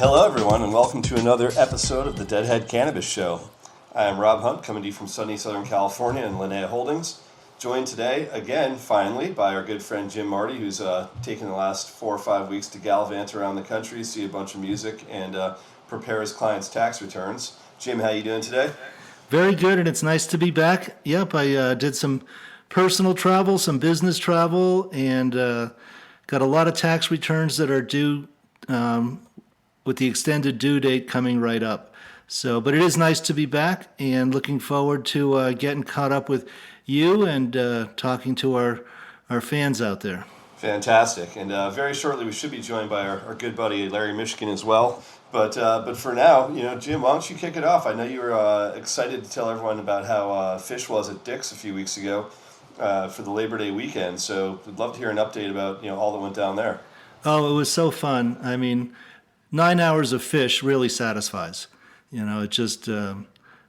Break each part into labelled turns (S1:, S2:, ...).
S1: Hello, everyone, and welcome to another episode of the Deadhead Cannabis Show. I am Rob Hunt, coming to you from sunny Southern California and Linnea Holdings. Joined today, again, finally, by our good friend Jim Marty, who's taken the last 4 or 5 weeks to gallivant around the country, see a bunch of music, and prepare his clients' tax returns. Jim, how you doing today?
S2: Very good, and it's nice to be back. Yep, I did some personal travel, some business travel, and got a lot of tax returns that are due with the extended due date coming right up. So, but it is nice to be back, and looking forward to getting caught up with you and talking to our fans out there.
S1: Fantastic, and very shortly we should be joined by our good buddy Larry Mishkin as well. But for now, Jim, why don't you kick it off? I know you were excited to tell everyone about how Phish was at Dick's a few weeks ago for the Labor Day weekend. So we'd love to hear an update about all that went down there.
S2: Oh, it was so fun. I mean, 9 hours of Phish really satisfies. It's just a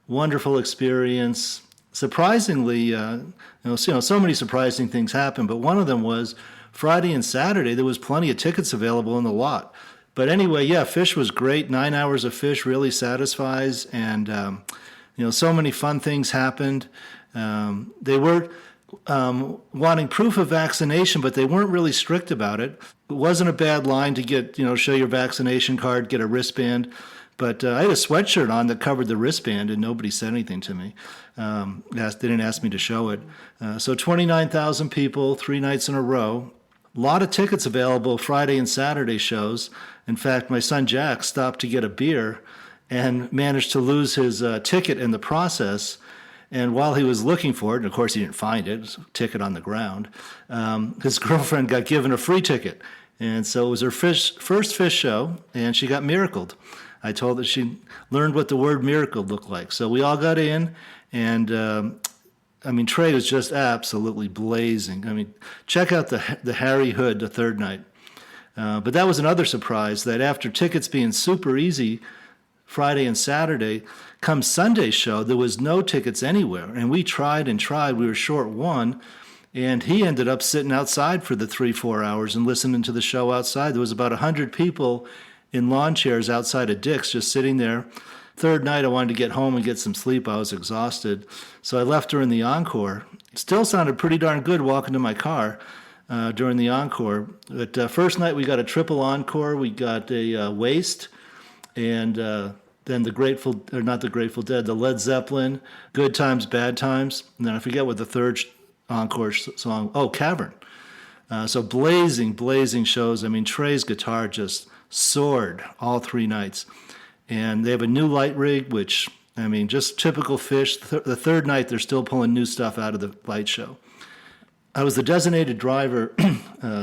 S2: wonderful experience. Surprisingly, so many surprising things happened, but one of them was Friday and Saturday, there was plenty of tickets available in the lot. But anyway, yeah, Phish was great. 9 hours of Phish really satisfies, and so many fun things happened. They were wanting proof of vaccination, but they weren't really strict about it. It wasn't a bad line to get, show your vaccination card, get a wristband. But I had a sweatshirt on that covered the wristband, and nobody said anything to me. They didn't ask me to show it. So 29,000 people, 3 nights in a row. A lot of tickets available Friday and Saturday shows. In fact, my son Jack stopped to get a beer and managed to lose his ticket in the process. And while he was looking for it, and of course he didn't find it, it was a ticket on the ground, his girlfriend got given a free ticket. And so it was her first Phish show, and she got miracled. I told her she learned what the word miracle looked like. So we all got in, and Trey was just absolutely blazing. Check out the Harry Hood the third night. But that was another surprise, that after tickets being super easy Friday and Saturday, come Sunday's show, there was no tickets anywhere. And we tried and tried. We were short one. And he ended up sitting outside for the 3-4 hours and listening to the show outside. There was about 100 people in lawn chairs outside of Dick's just sitting there. Third night, I wanted to get home and get some sleep. I was exhausted. So I left her in the encore. It still sounded pretty darn good walking to my car during the encore. But first night, we got a triple encore. We got a Waste, and then the Led Zeppelin, Good Times, Bad Times. And then I forget what the third encore song, Cavern. So blazing shows. Trey's guitar just soared all 3 nights. And they have a new light rig, which, just typical Phish. The third night, they're still pulling new stuff out of the light show. I was the designated driver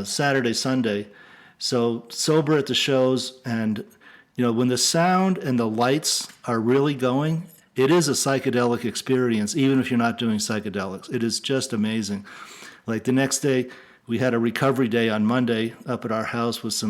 S2: Saturday, Sunday, so sober at the shows. And, when the sound and the lights are really going, it is a psychedelic experience, even if you're not doing psychedelics. It is just amazing. Like the next day, we had a recovery day on Monday up at our house with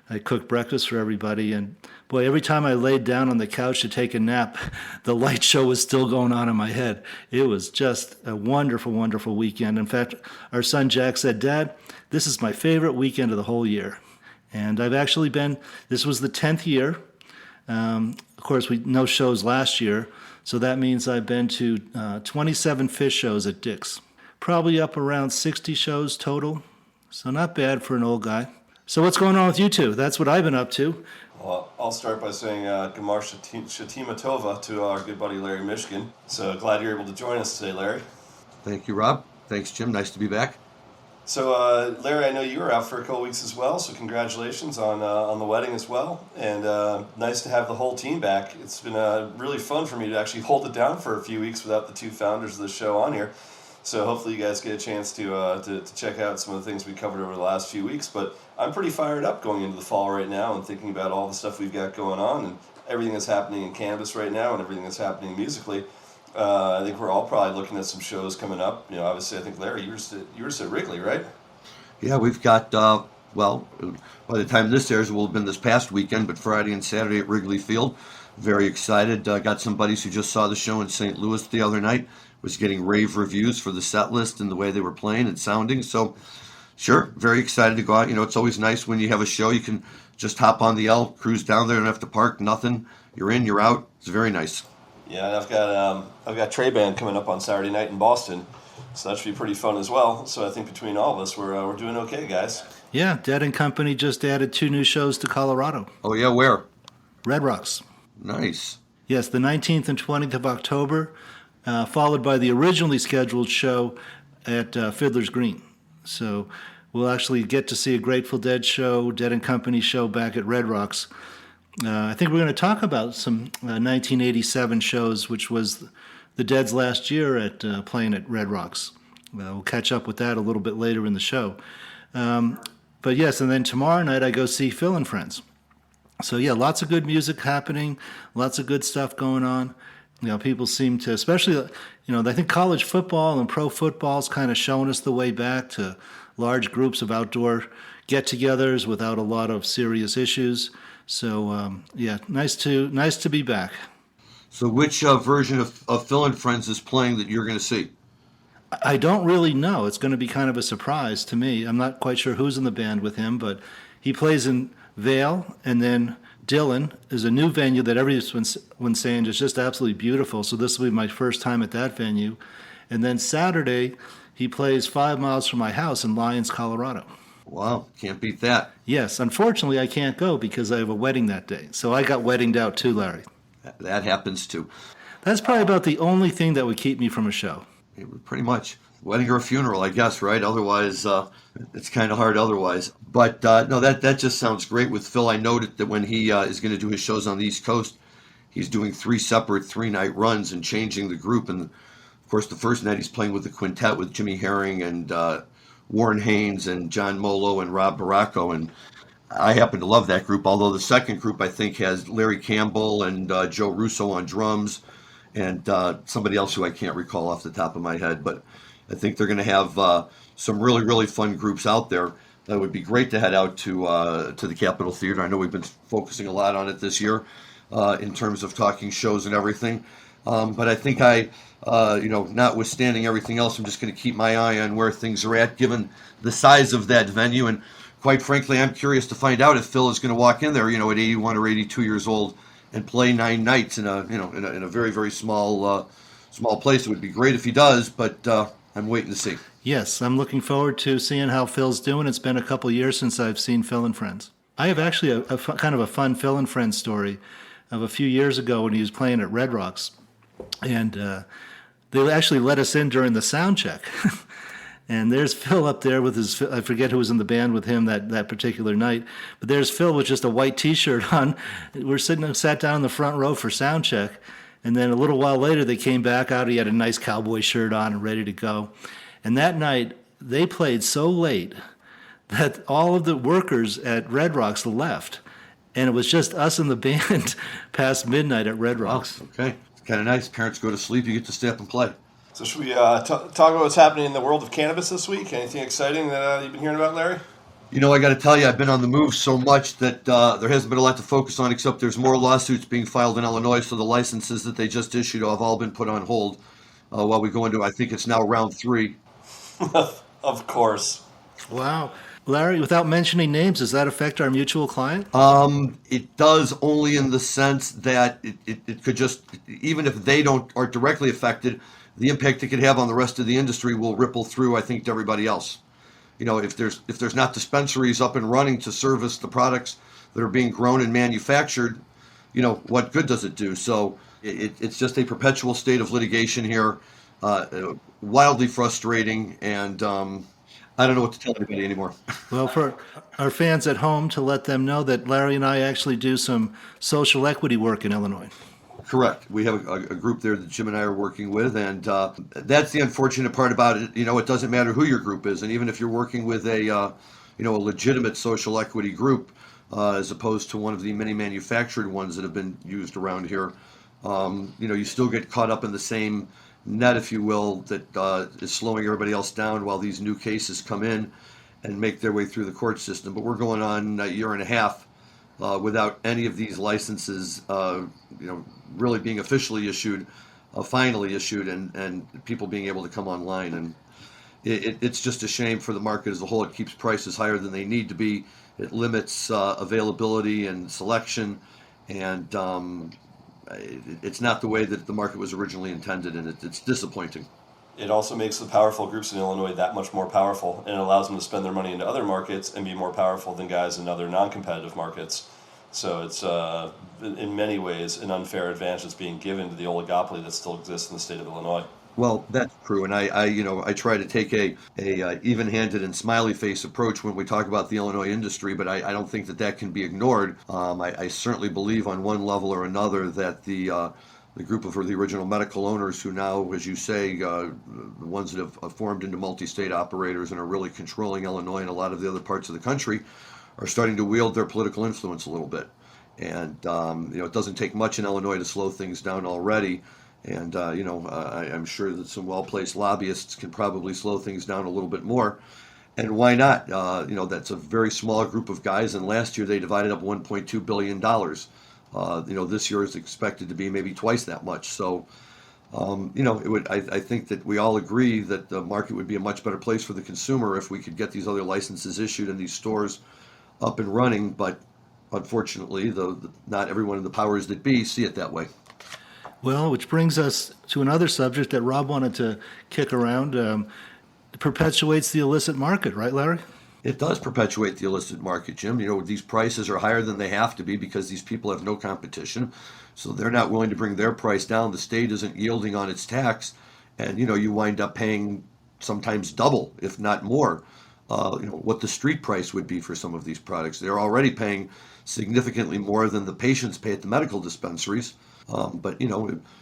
S2: I cooked breakfast for everybody, and boy, every time I laid down on the couch to take a nap, the light show was still going on in my head. It was just a wonderful, wonderful weekend. In fact, our son Jack said, "Dad, this is my favorite weekend of the whole year." And I've actually this was the 10th year. Of course, no shows last year, so that means I've been to 27 Phish shows at Dick's. Probably up around 60 shows total, so not bad for an old guy. So what's going on with you two? That's what I've been up to.
S1: Well, I'll start by saying Gemar Shatima Tova to our good buddy Larry Mishkin. So glad you're able to join us today, Larry.
S3: Thank you, Rob. Thanks, Jim. Nice to be back.
S1: So, Larry, I know you were out for a couple weeks as well, so congratulations on the wedding as well. And nice to have the whole team back. It's been really fun for me to actually hold it down for a few weeks without the two founders of the show on here. So hopefully you guys get a chance to check out some of the things we covered over the last few weeks. But I'm pretty fired up going into the fall right now and thinking about all the stuff we've got going on and everything that's happening in cannabis right now and everything that's happening musically. I think we're all probably looking at some shows coming up. Obviously, I think, Larry, you were at Wrigley, right?
S3: Yeah, we've got, by the time this airs, it will have been this past weekend, but Friday and Saturday at Wrigley Field. Very excited. Got some buddies who just saw the show in St. Louis the other night. Was getting rave reviews for the set list and the way they were playing and sounding. So, sure, very excited to go out. It's always nice when you have a show you can just hop on the L, cruise down there, don't have to park, nothing. You're in, you're out. It's very nice.
S1: Yeah, and I've got Trey Band coming up on Saturday night in Boston, so that should be pretty fun as well. So I think between all of us, we're doing okay, guys.
S2: Yeah, Dead and Company just added 2 new shows to Colorado.
S3: Oh yeah, where?
S2: Red Rocks.
S3: Nice.
S2: Yes, the 19th and 20th of October, followed by the originally scheduled show at Fiddler's Green. So we'll actually get to see a Grateful Dead show, Dead and Company show back at Red Rocks. I think we're going to talk about some 1987 shows, which was the Dead's last year at playing at Red Rocks. We'll catch up with that a little bit later in the show. But yes, and then tomorrow night I go see Phil and Friends. So yeah, lots of good music happening, lots of good stuff going on. People seem to, especially, I think college football and pro football's kind of showing us the way back to large groups of outdoor get-togethers without a lot of serious issues. So yeah, nice to be back.
S3: So which version of Phil and Friends is playing that you're going to see?
S2: I don't really know. It's going to be kind of a surprise to me. I'm not quite sure who's in the band with him, but he plays in Vail, and then Dillon is a new venue that everyone's been saying is just absolutely beautiful. So this will be my first time at that venue. And then Saturday, he plays 5 miles from my house in Lyons, Colorado.
S3: Wow, can't beat that.
S2: Yes, unfortunately I can't go because I have a wedding that day. So I got weddinged out too, Larry.
S3: That happens too.
S2: That's probably about the only thing that would keep me from a show.
S3: Pretty much. Wedding or a funeral, I guess, right? Otherwise, it's kind of hard otherwise. But no, that just sounds great with Phil. I noted that when he is going to do his shows on the East Coast, he's doing 3 separate 3-night runs and changing the group. And of course, the first night he's playing with the quintet with Jimmy Herring and Warren Haynes and John Molo and Rob Baracco. And I happen to love that group, although the second group, I think, has Larry Campbell and Joe Russo on drums and somebody else who I can't recall off the top of my head. But I think they're going to have some really, really fun groups out there. That would be great to head out to the Capitol Theater. I know we've been focusing a lot on it this year in terms of talking shows and everything. But I think notwithstanding everything else, I'm just going to keep my eye on where things are at, given the size of that venue. And quite frankly, I'm curious to find out if Phil is going to walk in there, at 81 or 82 years old, and play 9 nights in a very, very small place. It would be great if he does, but I'm waiting to see.
S2: Yes, I'm looking forward to seeing how Phil's doing. It's been a couple of years since I've seen Phil and Friends. I have actually a kind of a fun Phil and Friends story of a few years ago when he was playing at Red Rocks. And they actually let us in during the sound check. And there's Phil up there with his, I forget who was in the band with him that particular night, but there's Phil with just a white T-shirt on. We're sat down in the front row for sound check. And then a little while later, they came back out. He had a nice cowboy shirt on and ready to go. And that night, they played so late that all of the workers at Red Rocks left. And it was just us and the band past midnight at Red Rocks.
S3: Oh, okay. It's kind of nice. Parents go to sleep. You get to stay up and play.
S1: So should we talk about what's happening in the world of cannabis this week? Anything exciting that you've been hearing about, Larry?
S3: I got to tell you, I've been on the move so much that there hasn't been a lot to focus on, except there's more lawsuits being filed in Illinois, so the licenses that they just issued have all been put on hold while we go into, I think it's now round 3.
S1: Of course.
S2: Wow. Larry, without mentioning names, does that affect our mutual client?
S3: It does, only in the sense that it could just, even if they aren't directly affected, the impact it could have on the rest of the industry will ripple through, I think, to everybody else. If there's not dispensaries up and running to service the products that are being grown and manufactured, what good does it do? So it's just a perpetual state of litigation here, wildly frustrating, and I don't know what to tell anybody anymore.
S2: Well, for our fans at home, to let them know that Larry and I actually do some social equity work in Illinois.
S3: Correct. We have a group there that Jim and I are working with, and that's the unfortunate part about it. It doesn't matter who your group is, and even if you're working with a legitimate social equity group, as opposed to one of the many manufactured ones that have been used around here, you still get caught up in the same net, if you will, that is slowing everybody else down while these new cases come in and make their way through the court system. But we're going on a year and a half without any of these licenses, really being officially issued, finally issued, and people being able to come online. And it's just a shame for the market as a whole. It keeps prices higher than they need to be, it limits availability and selection, and it's not the way that the market was originally intended, and it's disappointing.
S1: It also makes the powerful groups in Illinois that much more powerful, and it allows them to spend their money into other markets and be more powerful than guys in other non-competitive markets. So it's, in many ways, an unfair advantage that's being given to the oligopoly that still exists in the state of Illinois.
S3: Well, that's true, and I try to take a even-handed and smiley face approach when we talk about the Illinois industry, but I don't think that can be ignored. I certainly believe on one level or another that the group of the original medical owners who now, as you say, the ones that have formed into multi-state operators and are really controlling Illinois and a lot of the other parts of the country, are starting to wield their political influence a little bit. And it doesn't take much in Illinois to slow things down already. And I'm sure that some well-placed lobbyists can probably slow things down a little bit more. And why not? That's a very small group of guys. And last year they divided up $1.2 billion. This year is expected to be maybe twice that much. So, it would. I think that we all agree that the market would be a much better place for the consumer if we could get these other licenses issued and these stores up and running. But unfortunately, not everyone in the powers that be see it that way.
S2: Well, which brings us to another subject that Rob wanted to kick around. It perpetuates the illicit market, right, Larry?
S3: It does perpetuate the illicit market, Jim. These prices are higher than they have to be because these people have no competition. So they're not willing to bring their price down. The state isn't yielding on its tax. And, you wind up paying sometimes double, if not more, what the street price would be for some of these products. They're already paying significantly more than the patients pay at the medical dispensaries. But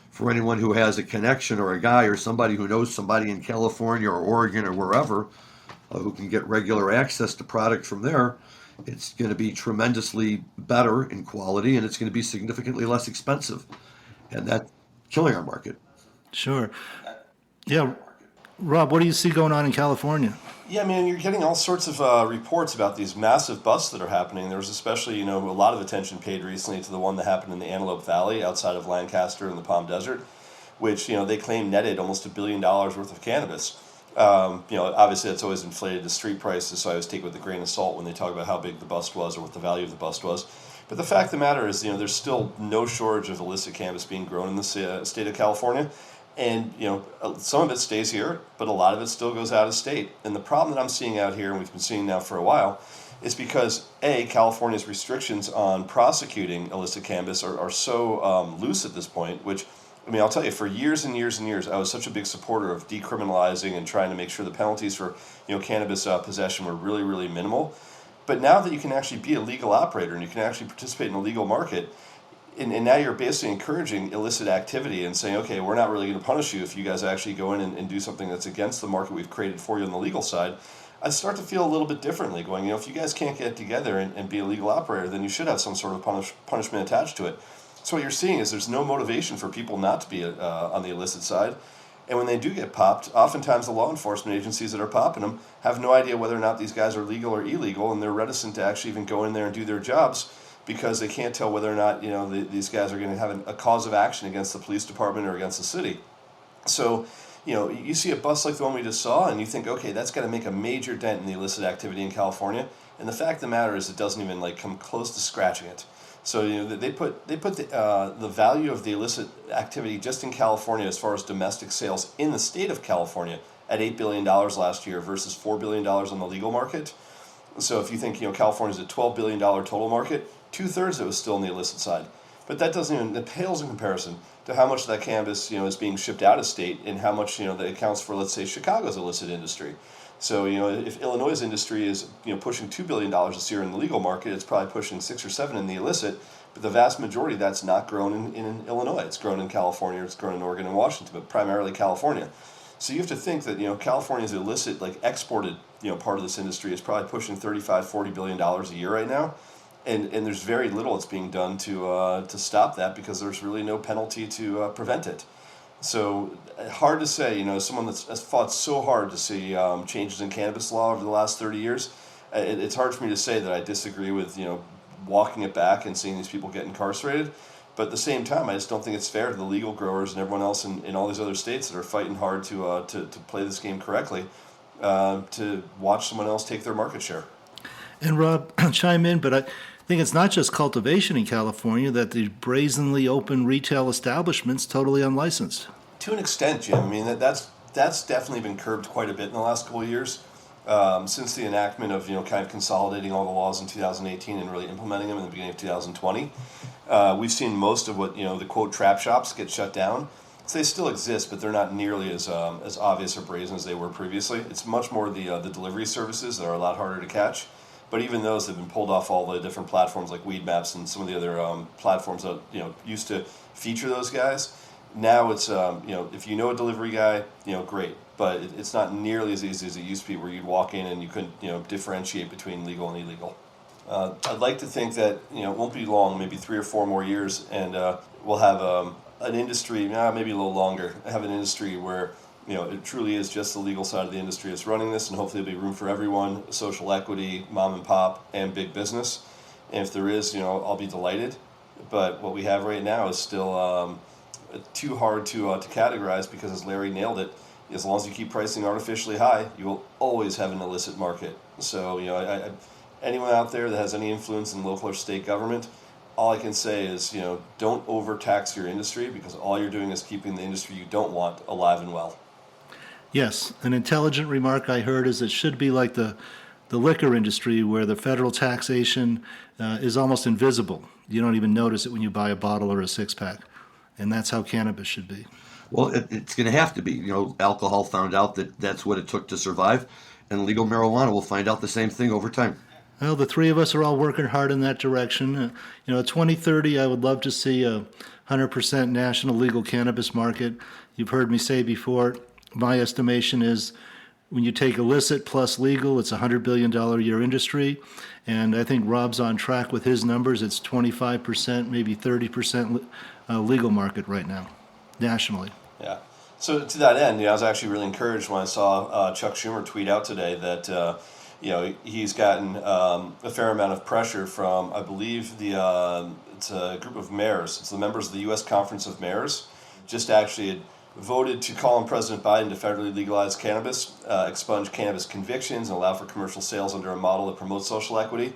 S3: for anyone who has a connection or a guy or somebody who knows somebody in California or Oregon or wherever who can get regular access to product from there, it's going to be tremendously better in quality, and it's going to be significantly less expensive. And that's killing our market.
S2: Sure. Yeah. Rob, what do you see going on in California?
S1: Yeah, man, you're getting all sorts of reports about these massive busts that are happening. There was especially, a lot of attention paid recently to the one that happened in the Antelope Valley outside of Lancaster in the Palm Desert, which, they claim netted almost $1 billion worth of cannabis. Obviously that's always inflated to street prices, so I always take it with a grain of salt when they talk about how big the bust was or what the value of the bust was. But the fact of the matter is, there's still no shortage of illicit cannabis being grown in the state of California. And, some of it stays here, but a lot of it still goes out of state. And the problem that I'm seeing out here, and we've been seeing now for a while, is because, A, California's restrictions on prosecuting illicit cannabis are so loose at this point, which, I'll tell you, for years and years and years, I was such a big supporter of decriminalizing and trying to make sure the penalties for, cannabis possession were really, really minimal. But now that you can actually be a legal operator and you can actually participate in a legal market, and now you're basically encouraging illicit activity and saying, okay, we're not really going to punish you if you guys actually go in and do something that's against the market we've created for you on the legal side. I start to feel a little bit differently going, if you guys can't get together and be a legal operator, then you should have some sort of punishment attached to it. So what you're seeing is there's no motivation for people not to be on the illicit side. And when they do get popped, oftentimes the law enforcement agencies that are popping them have no idea whether or not these guys are legal or illegal, and they're reticent to actually even go in there and do their jobs because they can't tell whether or not these guys are going to have a cause of action against the police department or against the city. So you see a bust like the one we just saw, and you think, okay, that's got to make a major dent in the illicit activity in California. And the fact of the matter is, it doesn't even come close to scratching it. So they put the value of the illicit activity just in California as far as domestic sales in the state of California at $8 billion last year versus $4 billion on the legal market. So if you think California's a $12 billion total market, 2/3 of it was still on the illicit side. But that it pales in comparison to how much of that cannabis is being shipped out of state and how much that accounts for, let's say, Chicago's illicit industry. So if Illinois' industry is pushing $2 billion this year in the legal market, it's probably pushing 6 or 7 in the illicit. But the vast majority of that's not grown in Illinois. It's grown in California, it's grown in Oregon and Washington, but primarily California. So you have to think that California's illicit exported part of this industry is probably pushing $35-40 billion a year right now. And there's very little that's being done to stop that because there's really no penalty to prevent it. So hard to say, someone that's fought so hard to see changes in cannabis law over the last 30 years, it's hard for me to say that I disagree with, walking it back and seeing these people get incarcerated. But at the same time, I just don't think it's fair to the legal growers and everyone else in all these other states that are fighting hard to play this game correctly to watch someone else take their market share.
S2: And Rob, chime in, but I think it's not just cultivation in California, that the brazenly open retail establishments totally unlicensed.
S1: To an extent, Jim. I mean, that's definitely been curbed quite a bit in the last couple of years. Since the enactment of, kind of consolidating all the laws in 2018 and really implementing them in the beginning of 2020, we've seen most of what, the quote trap shops get shut down. So they still exist, but they're not nearly as obvious or brazen as they were previously. It's much more the delivery services that are a lot harder to catch. But even those have been pulled off all the different platforms like Weed Maps and some of the other platforms that used to feature those guys. Now it's if you know a delivery guy, great, but it's not nearly as easy as it used to be, where you'd walk in and you couldn't differentiate between legal and illegal. I'd like to think that it won't be long, maybe 3 or 4 more years, and we'll have an industry, maybe a little longer. Have an industry where it truly is just the legal side of the industry that's running this, and hopefully there'll be room for everyone, social equity, mom and pop, and big business. And if there is, I'll be delighted. But what we have right now is still too hard to categorize, because, as Larry nailed it, as long as you keep pricing artificially high, you will always have an illicit market. So, anyone out there that has any influence in local or state government, all I can say is, don't overtax your industry, because all you're doing is keeping the industry you don't want alive and well.
S2: Yes, an intelligent remark I heard is it should be like the liquor industry, where the federal taxation is almost invisible. You don't even notice it when you buy a bottle or a six-pack. And that's how cannabis should be.
S3: Well, it's going to have to be. Alcohol found out that that's what it took to survive, and legal marijuana will find out the same thing over time.
S2: Well, the three of us are all working hard in that direction. 2030, I would love to see a 100% national legal cannabis market. You've heard me say before, my estimation is when you take illicit plus legal, it's a $100 billion a year industry. And I think Rob's on track with his numbers. It's 25%, maybe 30% legal market right now, nationally.
S1: Yeah. So to that end, I was actually really encouraged when I saw Chuck Schumer tweet out today that he's gotten a fair amount of pressure from, I believe, it's a group of mayors. It's the members of the U.S. Conference of Mayors. Just actually had voted to call on President Biden to federally legalize cannabis, expunge cannabis convictions, and allow for commercial sales under a model that promotes social equity.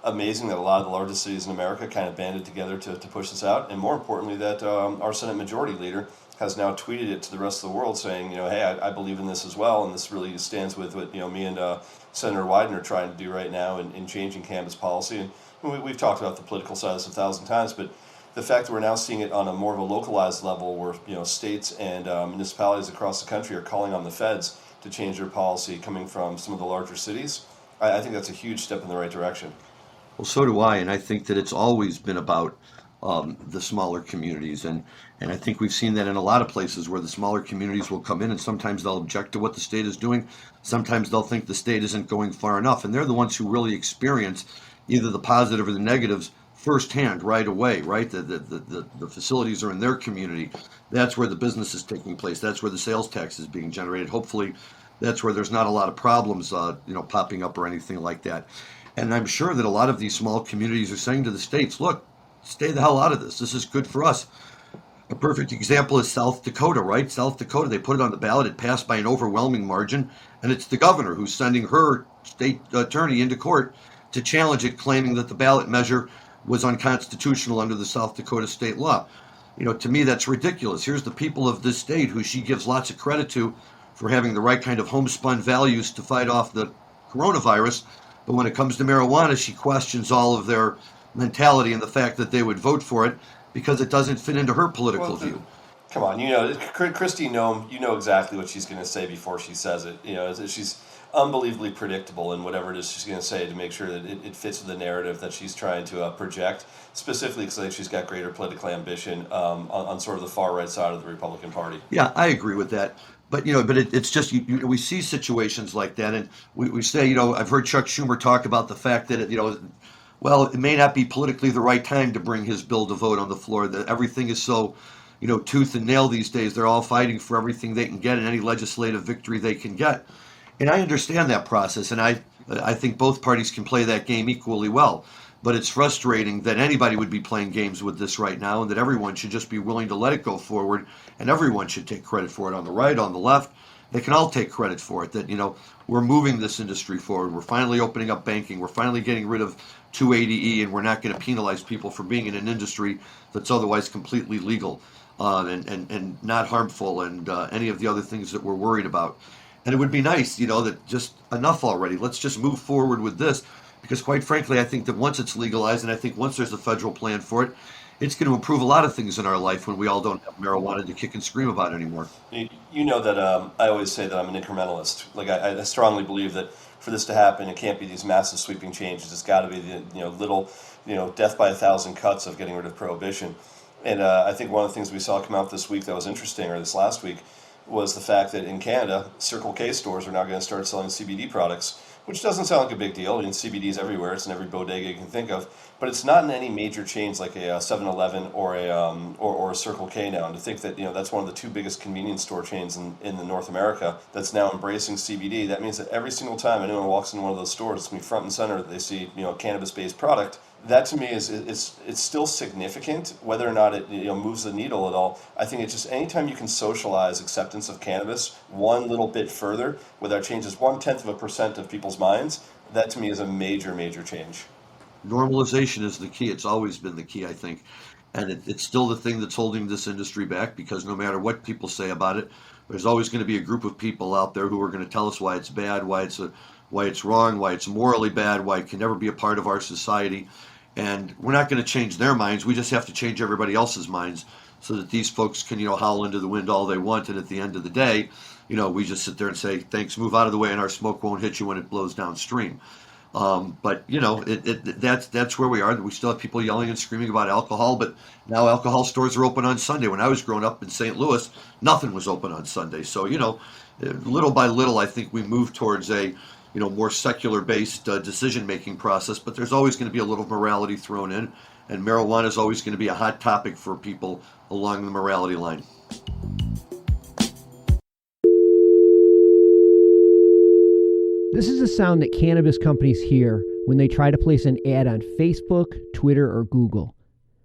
S1: Amazing that a lot of the largest cities in America kind of banded together to push this out, and more importantly that our Senate Majority Leader has now tweeted it to the rest of the world, saying, hey, I believe in this as well, and this really stands with what me and Senator Wyden are trying to do right now in changing cannabis policy. And we've talked about the political side of this 1,000 times, but the fact that we're now seeing it on a more of a localized level, where states and municipalities across the country are calling on the feds to change their policy, coming from some of the larger cities, I think that's a huge step in the right direction.
S3: Well, so do I, and I think that it's always been about the smaller communities, and I think we've seen that in a lot of places where the smaller communities will come in, and sometimes they'll object to what the state is doing. Sometimes they'll think the state isn't going far enough, and they're the ones who really experience either the positive or the negatives firsthand right away, right? The facilities are in their community. That's where the business is taking place. That's where the sales tax is being generated. Hopefully, that's where there's not a lot of problems, popping up or anything like that. And I'm sure that a lot of these small communities are saying to the states, look, stay the hell out of this. This is good for us. A perfect example is South Dakota, right? South Dakota, they put it on the ballot. It passed by an overwhelming margin. And it's the governor who's sending her state attorney into court to challenge it, claiming that the ballot measure was unconstitutional under the South Dakota state law. To me, that's ridiculous. Here's the people of this state who she gives lots of credit to for having the right kind of homespun values to fight off the coronavirus. But when it comes to marijuana, she questions all of their mentality and the fact that they would vote for it because it doesn't fit into her political view.
S1: Come on, Christy Nome, you know exactly what she's going to say before she says it. She's unbelievably predictable in whatever it is she's going to say to make sure that it fits with the narrative that she's trying to project, specifically because I think she's got greater political ambition on sort of the far right side of the Republican Party.
S3: Yeah, I agree with that. But it's just we see situations like that, and we say I've heard Chuck Schumer talk about the fact that it may not be politically the right time to bring his bill to vote on the floor. That everything is so tooth and nail these days. They're all fighting for everything they can get and any legislative victory they can get. And I understand that process, and I think both parties can play that game equally well. But it's frustrating that anybody would be playing games with this right now, and that everyone should just be willing to let it go forward, and everyone should take credit for it on the right, on the left. they can all take credit for it. That we're moving this industry forward. We're finally opening up banking. We're finally getting rid of 280E, and we're not going to penalize people for being in an industry that's otherwise completely legal and not harmful and any of the other things that we're worried about. And it would be nice, that just enough already. Let's just move forward with this, because quite frankly, I think that once it's legalized, and I think once there's a federal plan for it, it's going to improve a lot of things in our life when we all don't have marijuana to kick and scream about anymore.
S1: You know that I always say that I'm an incrementalist. Like I strongly believe that for this to happen, it can't be these massive sweeping changes. It's got to be the little death by a thousand cuts of getting rid of prohibition. And I think one of the things we saw come out this week that was interesting, or this last week, was the fact that in Canada, Circle K stores are now going to start selling CBD products, which doesn't sound like a big deal. I mean, CBD is everywhere. It's in every bodega you can think of. But it's not in any major chains like a 7-Eleven or a Circle K now. And to think that that's one of the two biggest convenience store chains in the North America that's now embracing CBD, that means that every single time anyone walks into one of those stores, it's going to be front and center that they see a cannabis-based product. That to me it's still significant. Whether or not it moves the needle at all, I think it's just anytime you can socialize acceptance of cannabis one little bit further, whether that changes 0.1% of people's minds, that to me is a major change.
S3: Normalization is the key. It's always been the key, I think. And it's still the thing that's holding this industry back, because no matter what people say about it, there's always going to be a group of people out there who are going to tell us why it's bad, why it's wrong, why it's morally bad, why it can never be a part of our society. And we're not going to change their minds. We just have to change everybody else's minds so that these folks can, howl into the wind all they want. And at the end of the day, we just sit there and say, thanks, move out of the way, and our smoke won't hit you when it blows downstream. But that's where we are. We still have people yelling and screaming about alcohol, but now alcohol stores are open on Sunday. When I was growing up in St. Louis, nothing was open on Sunday. So, little by little, I think we move towards a more secular-based decision-making process, but there's always going to be a little morality thrown in, and marijuana is always going to be a hot topic for people along the morality line.
S4: This is a sound that cannabis companies hear when they try to place an ad on Facebook, Twitter, or Google.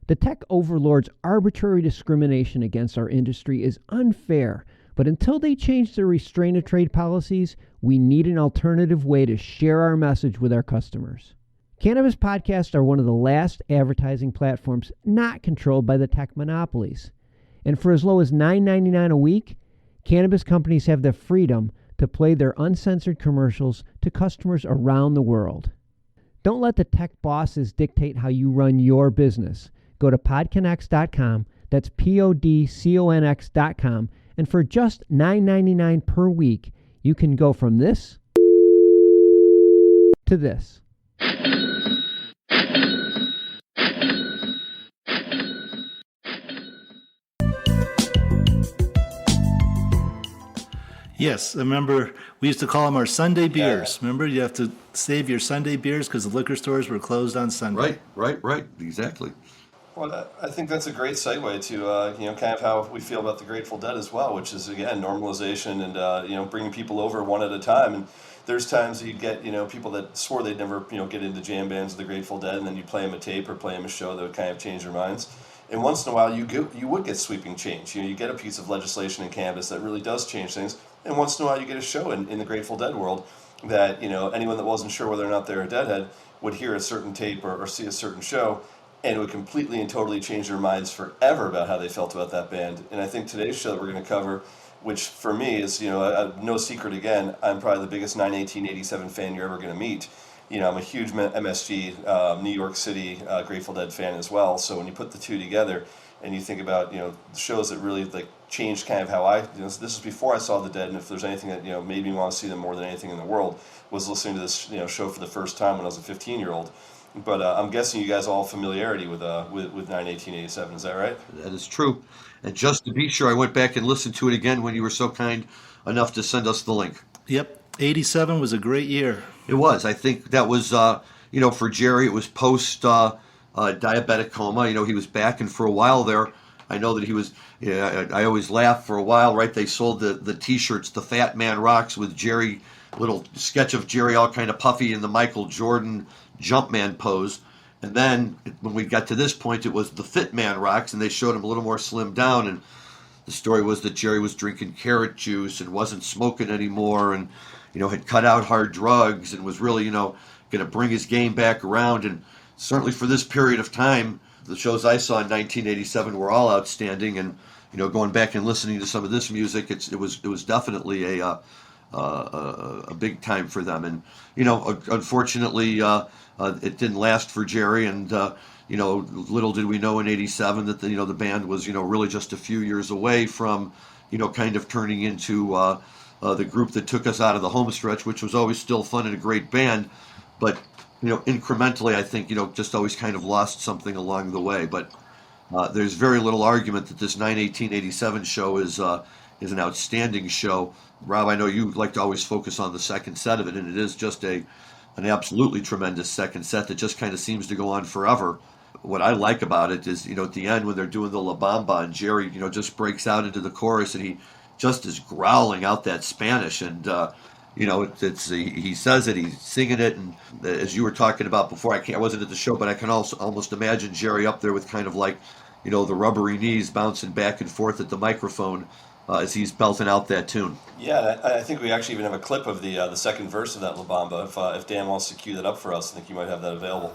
S4: The tech overlords' arbitrary discrimination against our industry is unfair, but until they change their restraint of trade policies, we need an alternative way to share our message with our customers. Cannabis podcasts are one of the last advertising platforms not controlled by the tech monopolies. And for as low as $9.99 a week, cannabis companies have the freedom to play their uncensored commercials to customers around the world. Don't let the tech bosses dictate how you run your business. Go to PodCONX.com, that's PodCONX.com, and for just $9.99 per week, you can go from this to this.
S2: Yes, I remember we used to call them our Sunday beers. Remember, you have to save your Sunday beers because the liquor stores were closed on Sunday.
S3: Right, exactly.
S1: Well, I think that's a great segue to kind of how we feel about the Grateful Dead as well, which is again normalization and bringing people over one at a time. And there's times that you get people that swore they'd never get into jam bands of the Grateful Dead, and then you play them a tape or play them a show that would kind of change their minds. And once in a while, you would get sweeping change. You get a piece of legislation in cannabis that really does change things. And once in a while, you get a show in the Grateful Dead world that anyone that wasn't sure whether or not they're a Deadhead would hear a certain tape or see a certain show, and it would completely and totally change their minds forever about how they felt about that band. And I think today's show that we're going to cover, which for me is no secret again, I'm probably the biggest 9/18/87 fan you're ever going to meet. I'm a huge MSG, New York City Grateful Dead fan as well. So when you put the two together and you think about shows that really changed kind of how I this is before I saw the Dead, and if there's anything that made me want to see them more than anything in the world was listening to this show for the first time when I was a 15-year-old. But I'm guessing you guys all have familiarity with 9/18/87. Is that right?
S3: That is true. And just to be sure, I went back and listened to it again when you were so kind enough to send us the link.
S2: Yep, 87 was a great year.
S3: It was. I think that was, for Jerry, it was post diabetic coma. He was back, and for a while there, I know that he was. I always laugh for a while. Right? They sold the T-shirts, the Fat Man Rocks, with Jerry, little sketch of Jerry all kind of puffy in the Michael Jordan Jumpman pose. And then when we got to this point, it was the Fit Man Rocks, and they showed him a little more slimmed down. And the story was that Jerry was drinking carrot juice and wasn't smoking anymore, and had cut out hard drugs and was really going to bring his game back around. And certainly for this period of time, the shows I saw in 1987 were all outstanding. And going back and listening to some of this music, it was definitely a big time for them. And unfortunately, it didn't last for Jerry. And little did we know in '87 that the band was really just a few years away from kind of turning into the group that took us out of the home stretch, which was always still fun and a great band, but incrementally, I think just always kind of lost something along the way. But there's very little argument that this 9/18/87 show is an outstanding show. Rob, I know you like to always focus on the second set of it, and it is just an absolutely tremendous second set that just kind of seems to go on forever. What I like about it is, at the end when they're doing the La Bamba and Jerry, just breaks out into the chorus and he just is growling out that Spanish, and he says it, he's singing it, and as you were talking about before, I wasn't at the show, but I can also almost imagine Jerry up there with kind of like, the rubbery knees bouncing back and forth at the microphone as he's belting out that tune.
S1: Yeah, I think we actually even have a clip of the second verse of that La Bamba. If Dan wants to cue that up for us, I think you might have that available.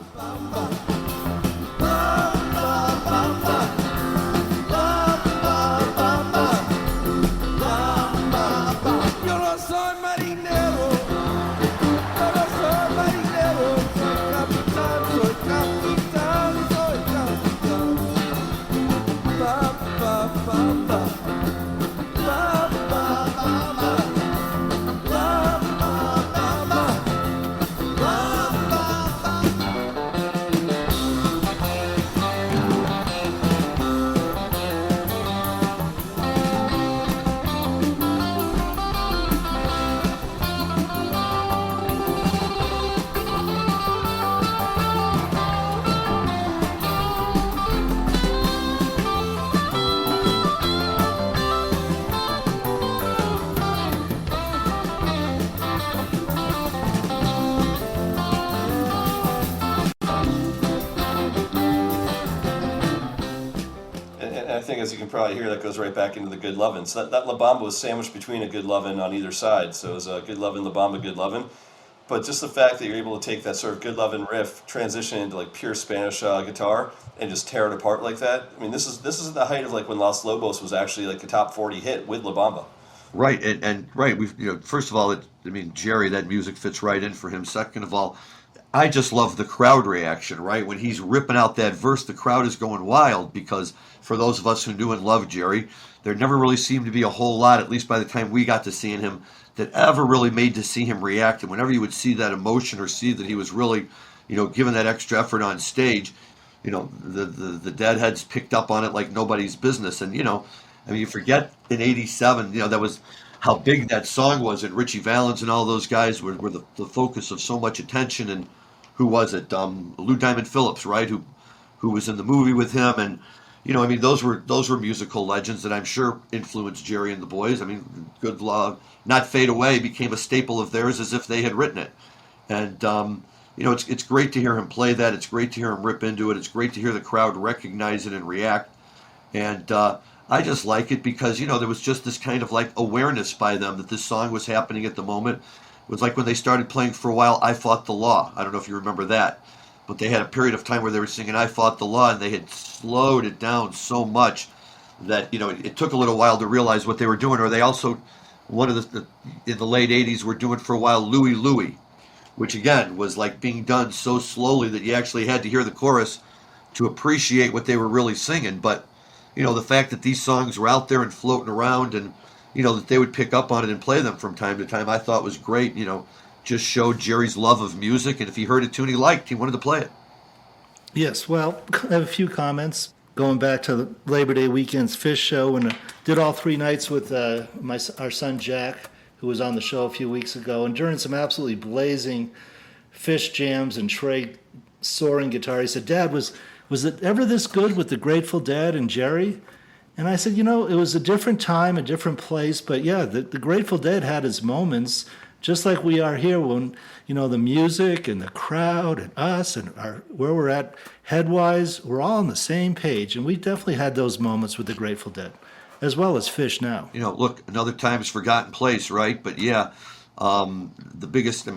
S1: I think, as you can probably hear, that goes right back into the Good Lovin'. So that La Bamba was sandwiched between a Good Lovin' on either side. So it was a Good Lovin', La Bamba, Good Lovin'. But just the fact that you're able to take that sort of Good Lovin' riff, transition into like pure Spanish guitar, and just tear it apart like that. I mean, this is the height of like when Los Lobos was actually like a top 40 hit with La Bamba.
S3: Right, and right, we've first of all, Jerry, that music fits right in for him. Second of all, I just love the crowd reaction, right? When he's ripping out that verse, the crowd is going wild, because for those of us who knew and loved Jerry, there never really seemed to be a whole lot, at least by the time we got to seeing him, that ever really made to see him react. And whenever you would see that emotion or see that he was really, giving that extra effort on stage, the Deadheads picked up on it like nobody's business. And, you forget in '87, that was how big that song was, and Richie Valens and all those guys were the focus of so much attention. And who was it? Lou Diamond Phillips, right? Who was in the movie with him, and those were musical legends that I'm sure influenced Jerry and the boys. Good Love, Not Fade Away became a staple of theirs as if they had written it. And it's great to hear him play that. It's great to hear him rip into it. It's great to hear the crowd recognize it and react. And I just like it because there was just this kind of like awareness by them that this song was happening at the moment. It was like when they started playing for a while, I Fought the Law. I don't know if you remember that. But they had a period of time where they were singing I Fought the Law, and they had slowed it down so much that, it took a little while to realize what they were doing. Or they also, in the late 80s, were doing for a while Louie Louie, which again was like being done so slowly that you actually had to hear the chorus to appreciate what they were really singing. But, the fact that these songs were out there and floating around, and that they would pick up on it and play them from time to time, I thought was great. Just showed Jerry's love of music, and if he heard a tune he liked, he wanted to play it.
S2: Yes, well, I have a few comments. Going back to the Labor Day weekend's Phish show, and did all 3 nights with our son Jack, who was on the show a few weeks ago, and during some absolutely blazing Phish jams and Trey soaring guitar, he said, "Dad, was it ever this good with the Grateful Dead and Jerry?" And I said, it was a different time, a different place, but yeah, the Grateful Dead had its moments, just like we are here when, the music and the crowd and us and where we're at headwise, we're all on the same page. And we definitely had those moments with the Grateful Dead. as well as Phish now.
S3: Look, another time's forgotten place, right? But yeah, the biggest,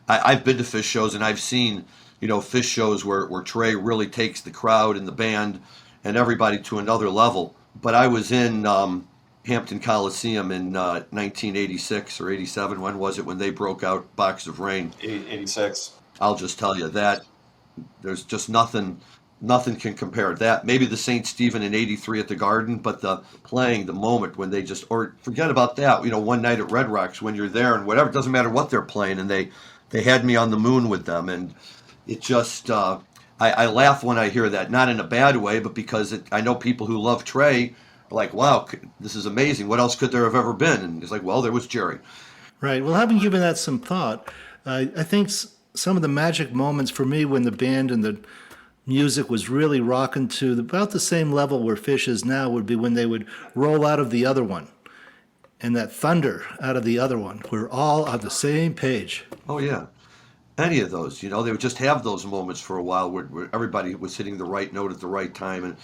S3: I've been to Phish shows and I've seen, Phish shows where Trey really takes the crowd and the band and everybody to another level. But I was in Hampton Coliseum in 1986 or 87. When was it when they broke out Box of Rain?
S1: 86.
S3: I'll just tell you that there's just nothing can compare to that. Maybe the St. Stephen in 83 at the Garden, but the moment when they just, or forget about that, one night at Red Rocks when you're there and whatever, it doesn't matter what they're playing, and they had me on the moon with them, and it just, I laugh when I hear that, not in a bad way, but because I know people who love Trey are like, wow, this is amazing. What else could there have ever been? And it's like, well, there was Jerry.
S2: Right. Well, having given that some thought, I think some of the magic moments for me when the band and the music was really rocking to about the same level where Phish is now would be when they would roll out of the other one. And that thunder out of the other one. We're all on the same page.
S3: Oh, yeah. Any of those, they would just have those moments for a while where everybody was hitting the right note at the right time. And,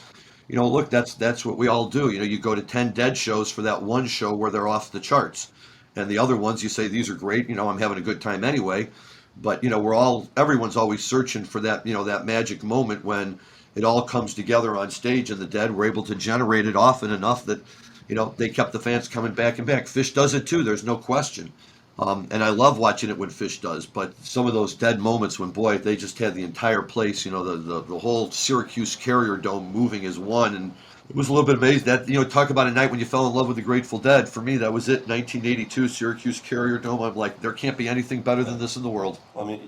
S3: look, that's what we all do. You go to 10 Dead shows for that one show where they're off the charts. And the other ones, you say, these are great. I'm having a good time anyway. But, everyone's always searching for that, that magic moment when it all comes together on stage, and the Dead were able to generate it often enough that, they kept the fans coming back and back. Phish does it too, there's no question. And I love watching it when Phish does, but some of those Dead moments when, boy, they just had the entire place, the whole Syracuse Carrier Dome moving as one, and it was a little bit amazing. That, talk about a night when you fell in love with the Grateful Dead. For me, that was it. 1982 Syracuse Carrier Dome. I'm like, there can't be anything better than this in the world.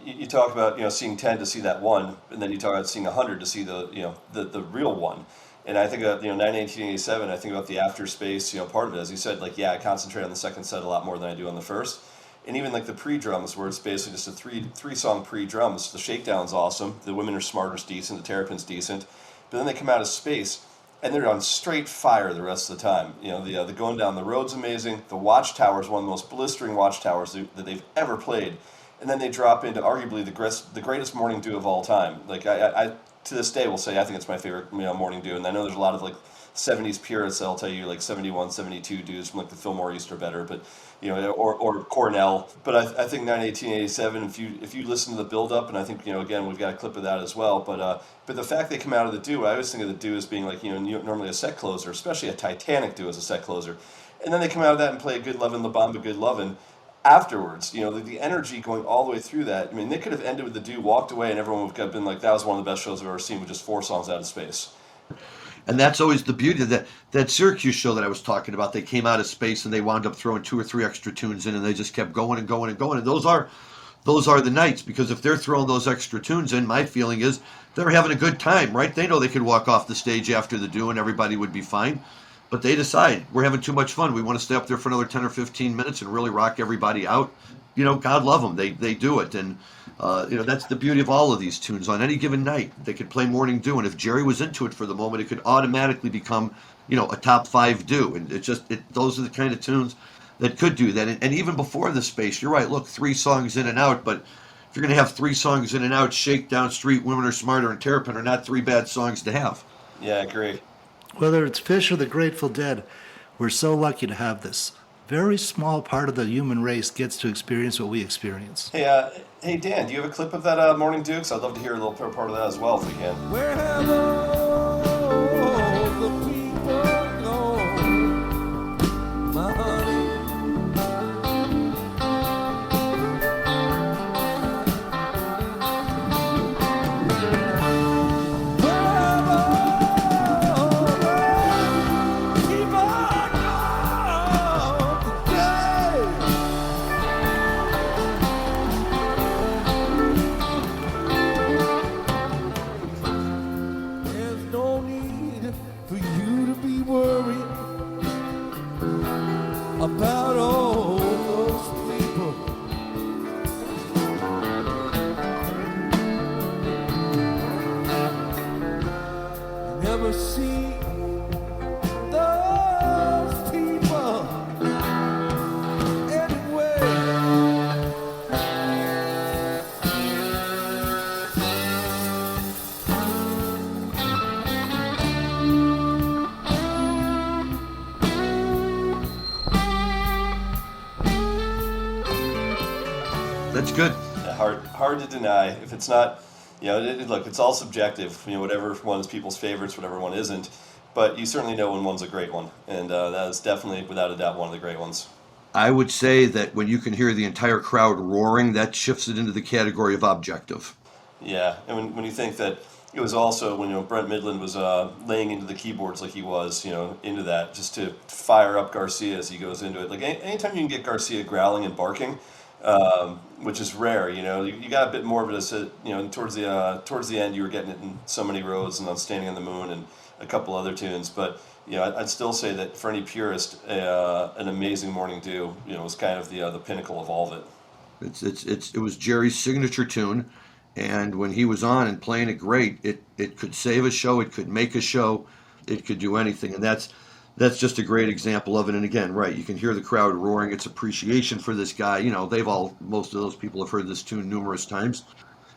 S1: You talk about seeing 10 to see that one, and then you talk about seeing 100 to see the real one. And I think about 1987. I think about the after space part of it. As you said, I concentrate on the second set a lot more than I do on the first. And even the pre-drums, where it's basically just a three song pre-drums. The Shakedown's awesome. The Women Are Smarter's decent. The Terrapin's decent. But then they come out of space, and they're on straight fire the rest of the time. The Going Down the Road's amazing. The Watchtower is one of the most blistering Watchtowers that they've ever played. And then they drop into arguably the greatest Morning Dew of all time. I to this day will say I think it's my favorite Morning Dew. And I know there's a lot of 70s purists that'll tell you 71, 72 dudes from the Fillmore East are better, but or Cornell. But I think 1987, if you listen to the build up, and I think again we've got a clip of that as well. But the fact they come out of the Dew, I always think of the Dew as being normally a set closer, especially a Titanic Dew as a set closer, and then they come out of that and play a Good Lovin', La Bamba, Good Lovin'. Afterwards, the energy going all the way through that. They could have ended with the Dew, walked away, and everyone would have been like, that was one of the best shows I've ever seen with just 4 songs out of space.
S3: And that's always the beauty of that Syracuse show that I was talking about. They came out of space and they wound up throwing 2 or 3 extra tunes in, and they just kept going and going and going. And those are the nights, because if they're throwing those extra tunes in, my feeling is they're having a good time, right? They know they could walk off the stage after the Dew and everybody would be fine. But they decide, we're having too much fun. We want to stay up there for another 10 or 15 minutes and really rock everybody out. God love them. They do it. And, that's the beauty of all of these tunes. On any given night, they could play Morning Dew. And if Jerry was into it for the moment, it could automatically become, a top 5 Dew. And those are the kind of tunes that could do that. And even before the space, you're right. Look, 3 songs in and out. But if you're going to have 3 songs in and out, Shakedown, Street, Women Are Smarter, and Terrapin are not 3 bad songs to have.
S1: Yeah, I agree.
S2: Whether it's Phish or the Grateful Dead, we're so lucky to have this. Very small part of the human race gets to experience what we experience.
S1: Hey Dan, do you have a clip of that Morning Dew? 'Cause I'd love to hear a little part of that as well if we can.
S5: Where have all the people gone, my honey? There's
S1: hard to deny. If it's not, look, it's all subjective. Whatever one's people's favorites, whatever one isn't. But you certainly know when one's a great one, and that is definitely, without a doubt, one of the great ones.
S3: I would say that when you can hear the entire crowd roaring, that shifts it into the category of objective.
S1: Yeah, and when you think that it was also when Brent Midland was laying into the keyboards like he was, into that, just to fire up Garcia as he goes into it. Like anytime you can get Garcia growling and barking, which is rare, you got a bit more of it as towards the end you were getting it in So Many Roads and on Standing on the Moon and a couple other tunes, but I'd still say that for any purist, an Amazing Morning Dew, was kind of the pinnacle of all of it.
S3: It was Jerry's signature tune, and when he was on and playing it great, it could save a show, it could make a show, it could do anything, and that's just a great example of it. And again, right, you can hear the crowd roaring its appreciation for this guy. Most of those people have heard this tune numerous times.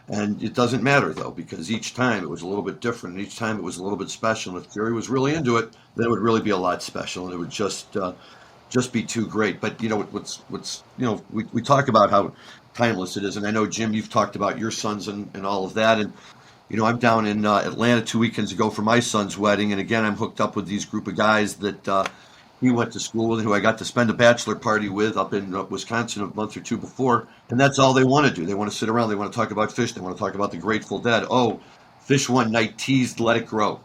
S3: And it doesn't matter, though, because each time it was a little bit different, and each time it was a little bit special. And if Jerry was really into it, then it would really be a lot special, and it would just be too great. But we talk about how timeless it is, and I know, Jim, you've talked about your sons and all of that, and I'm down in Atlanta 2 weekends ago for my son's wedding, and again, I'm hooked up with these group of guys that he went to school with, who I got to spend a bachelor party with up in Wisconsin a month or two before. And that's all they want to do. They want to sit around. They want to talk about Phish. They want to talk about the Grateful Dead. Oh, Phish one night teased Let It Grow.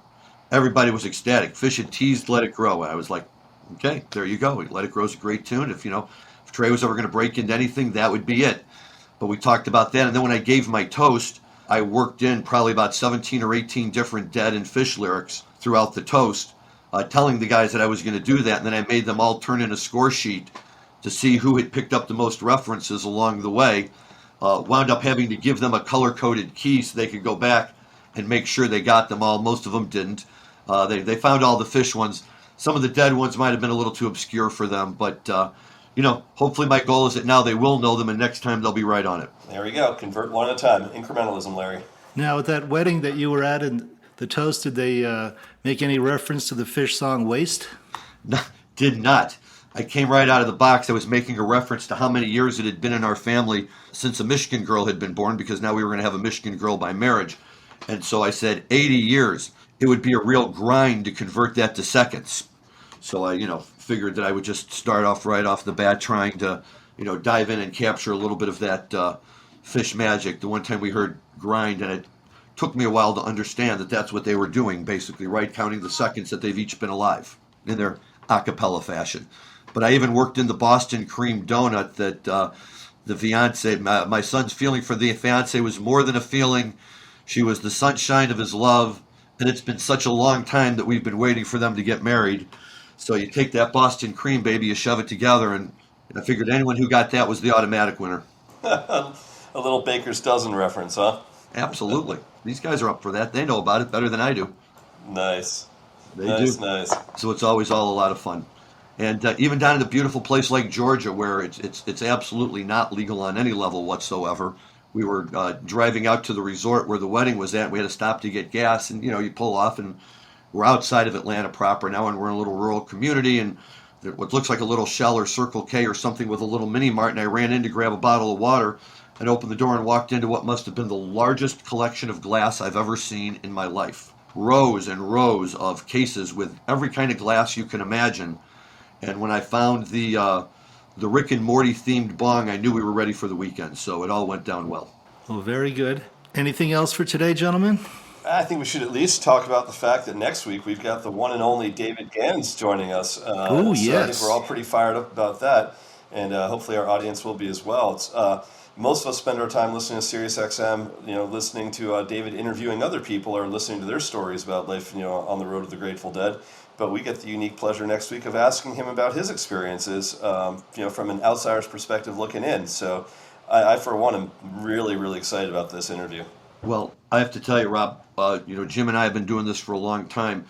S3: Everybody was ecstatic. Phish had teased Let It Grow. And I was like, okay, there you go. Let It Grow is a great tune. If Trey was ever going to break into anything, that would be it. But we talked about that. And then when I gave my toast, I worked in probably about 17 or 18 different Dead and Phish lyrics throughout the toast. Telling the guys that I was going to do that, and then I made them all turn in a score sheet to see who had picked up the most references along the way. Wound up having to give them a color-coded key so they could go back and make sure they got them all. Most of them didn't. They found all the Phish ones. Some of the Dead ones might have been a little too obscure for them, but hopefully my goal is that now they will know them, and next time they'll be right on it.
S1: There we go. Convert one at a time. Incrementalism, Larry.
S2: Now, at that wedding that you were at in the toast, did they make any reference to the Phish song Waste?
S3: No, did not. I came right out of the box. I was making a reference to how many years it had been in our family since a Mishkin girl had been born, because now we were going to have a Mishkin girl by marriage. And so I said 80 years. It would be a real grind to convert that to seconds. So I, figured that I would just start off right off the bat trying to, dive in and capture a little bit of that Phish magic. The one time we heard grind, and it took me a while to understand that that's what they were doing, basically, right? Counting the seconds that they've each been alive in their a cappella fashion. But I even worked in the Boston cream donut that the fiance, my son's feeling for the fiance was more than a feeling. She was the sunshine of his love, and it's been such a long time that we've been waiting for them to get married. So you take that Boston cream, baby, you shove it together, and I figured anyone who got that was the automatic winner.
S1: A little Baker's Dozen reference, huh?
S3: Absolutely. These guys are up for that. They know about it better than I do.
S1: Nice.
S3: They
S1: nice,
S3: do.
S1: Nice.
S3: So it's always all a lot of fun. And even down in a beautiful place like Georgia, where it's absolutely not legal on any level whatsoever, we were driving out to the resort where the wedding was at. We had to stop to get gas, and you pull off, and we're outside of Atlanta proper now, and we're in a little rural community, and what looks like a little Shell or Circle K or something with a little mini mart, and I ran in to grab a bottle of water and opened the door and walked into what must have been the largest collection of glass I've ever seen in my life. Rows and rows of cases with every kind of glass you can imagine. And when I found the Rick and Morty themed bong, I knew we were ready for the weekend. So it all went down well.
S2: Well, very good. Anything else for today, gentlemen?
S1: I think we should at least talk about the fact that next week we've got the one and only David Gans joining us.
S2: Oh, yes.
S1: So I think we're all pretty fired up about that, and hopefully our audience will be as well. It's, most of us spend our time listening to SiriusXM, listening to David interviewing other people or listening to their stories about life, on the road to the Grateful Dead. But we get the unique pleasure next week of asking him about his experiences, from an outsider's perspective looking in. So I for one, am really, really excited about this interview.
S3: Well, I have to tell you, Rob, Jim and I have been doing this for a long time.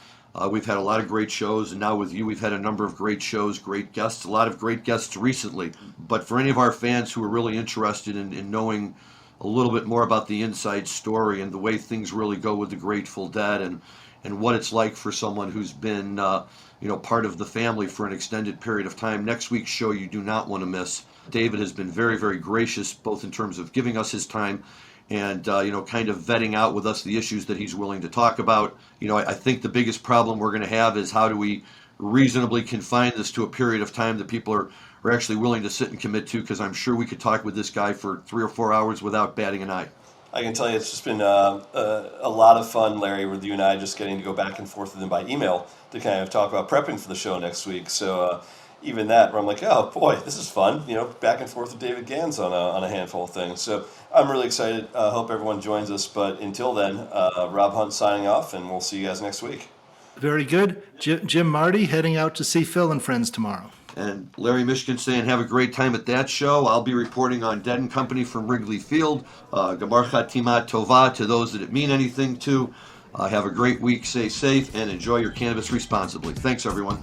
S3: We've had a lot of great shows, and now with you, we've had a number of great shows, great guests, a lot of great guests recently. But for any of our fans who are really interested in knowing a little bit more about the inside story and the way things really go with the Grateful Dead and what it's like for someone who's been, part of the family for an extended period of time, next week's show you do not want to miss. David has been very, very gracious, both in terms of giving us his time and, kind of vetting out with us the issues that he's willing to talk about. I think the biggest problem we're going to have is how do we reasonably confine this to a period of time that people are actually willing to sit and commit to, because I'm sure we could talk with this guy for 3 or 4 hours without batting an eye.
S1: I can tell you it's just been a lot of fun, Larry, with you and I just getting to go back and forth with him by email to kind of talk about prepping for the show next week. So even that, where I'm like, oh boy, this is fun, back and forth with David Gans on a handful of things. So I'm really excited. Hope everyone joins us. But until then, Rob Hunt signing off, and we'll see you guys next week.
S2: Very good. Jim Marty heading out to see Phil and friends tomorrow.
S3: And Larry Mishkin saying have a great time at that show. I'll be reporting on Dead and Company from Wrigley Field. Gamar Chatimat Tova to those that it mean anything to. Have a great week, stay safe, and enjoy your cannabis responsibly. Thanks, everyone.